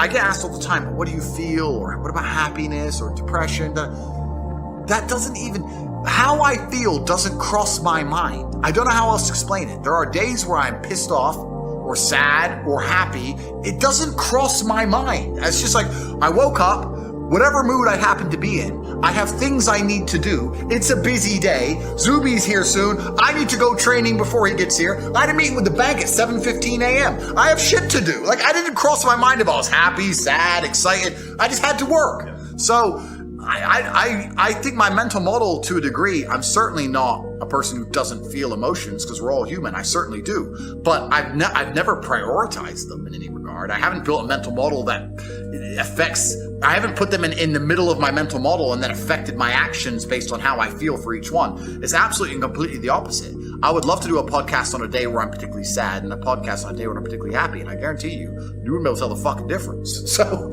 I get asked all the time, what do you feel? Or what about happiness or depression? That doesn't even, how I feel doesn't cross my mind. I don't know how else to explain it. There are days where I'm pissed off or sad or happy. It doesn't cross my mind. It's just like, I woke up, whatever mood I happen to be in, I have things I need to do. It's a busy day. Zuby's here soon. I need to go training before he gets here. I had a meeting with the bank at 7:15 a.m. I have shit to do. Like, I didn't cross my mind if I was happy, sad, excited. I just had to work. So I think my mental model, to a degree, I'm certainly not a person who doesn't feel emotions, because we're all human. I certainly do. But I've never prioritized them in any regard. I haven't built a mental model that affects, I haven't put them in the middle of my mental model and then affected my actions based on how I feel for each one. It's absolutely and completely the opposite. I would love to do a podcast on a day where I'm particularly sad and a podcast on a day where I'm particularly happy. And I guarantee you wouldn't be able to tell the fucking difference. So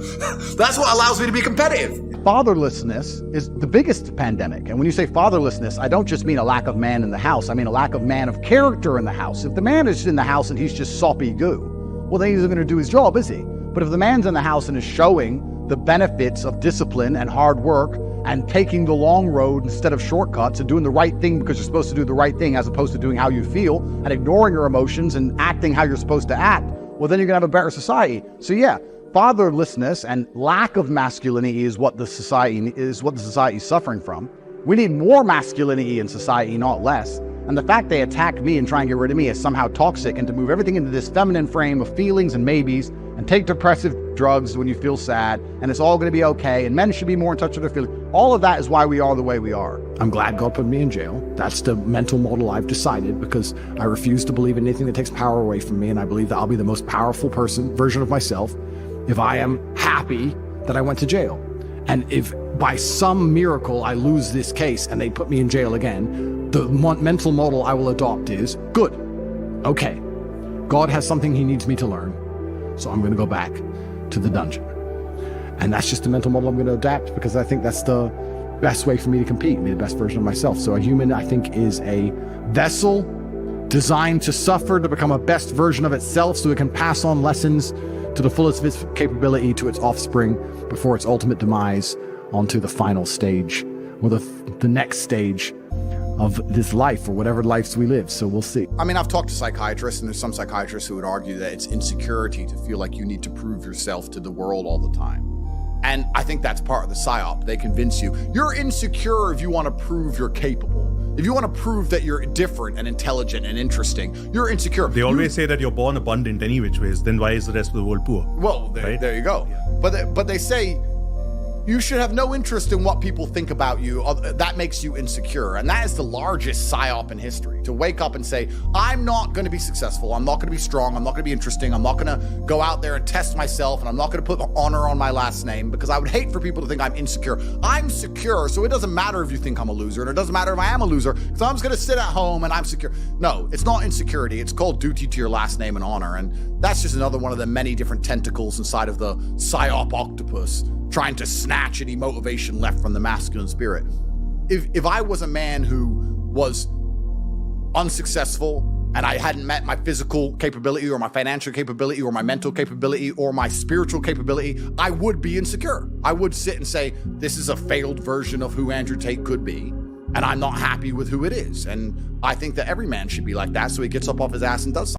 that's what allows me to be competitive. Fatherlessness is the biggest pandemic. And when you say fatherlessness, I don't just mean a lack of man in the house. I mean a lack of man of character in the house. If the man is in the house and he's just soppy goo, well, then he's not going to do his job, is he? But if the man's in the house and is showing the benefits of discipline and hard work and taking the long road instead of shortcuts and doing the right thing because you're supposed to do the right thing as opposed to doing how you feel and ignoring your emotions and acting how you're supposed to act, well, then you're going to have a better society. So yeah, fatherlessness and lack of masculinity is what the society is suffering from. We need more masculinity in society, not less. And the fact they attack me and try and get rid of me is somehow toxic, and to move everything into this feminine frame of feelings and maybes and take depressive drugs when you feel sad and it's all going to be okay and men should be more in touch with their feelings. All of that is why we are the way we are. I'm glad God put me in jail. That's the mental model I've decided, because I refuse to believe in anything that takes power away from me, and I believe that I'll be the most powerful version of myself if I am happy that I went to jail. And if by some miracle I lose this case and they put me in jail again, the mental model I will adopt is, good, okay, God has something he needs me to learn, so I'm going to go back to the dungeon. And that's just the mental model I'm going to adapt, because I think that's the best way for me to compete and be the best version of myself. So a human, I think, is a vessel designed to suffer, to become a best version of itself so it can pass on lessons to the fullest of its capability to its offspring before its ultimate demise onto the final stage, or the next stage of this life, or whatever lives we live. So we'll see. I mean, I've talked to psychiatrists, and there's some psychiatrists who would argue that it's insecurity to feel like you need to prove yourself to the world all the time. And I think that's part of the psyop. They convince you, you're insecure if you want to prove you're capable. If you want to prove that you're different and intelligent and interesting, you're insecure. They always say that you're born abundant any which ways, then why is the rest of the world poor? Well, there you go. Yeah. But they say you should have no interest in what people think about you. That makes you insecure. And that is the largest psyop in history. To wake up and say, I'm not going to be successful. I'm not going to be strong. I'm not going to be interesting. I'm not going to go out there and test myself. And I'm not going to put honor on my last name, because I would hate for people to think I'm insecure. I'm secure, so it doesn't matter if you think I'm a loser. And it doesn't matter if I am a loser, because I'm just going to sit at home and I'm secure. No, it's not insecurity. It's called duty to your last name and honor. And that's just another one of the many different tentacles inside of the psyop octopus, trying to snatch any motivation left from the masculine spirit. If I was a man who was unsuccessful and I hadn't met my physical capability or my financial capability or my mental capability or my spiritual capability, I would be insecure. I would sit and say, this is a failed version of who Andrew Tate could be, and I'm not happy with who it is. And I think that every man should be like that, so he gets up off his ass and does something.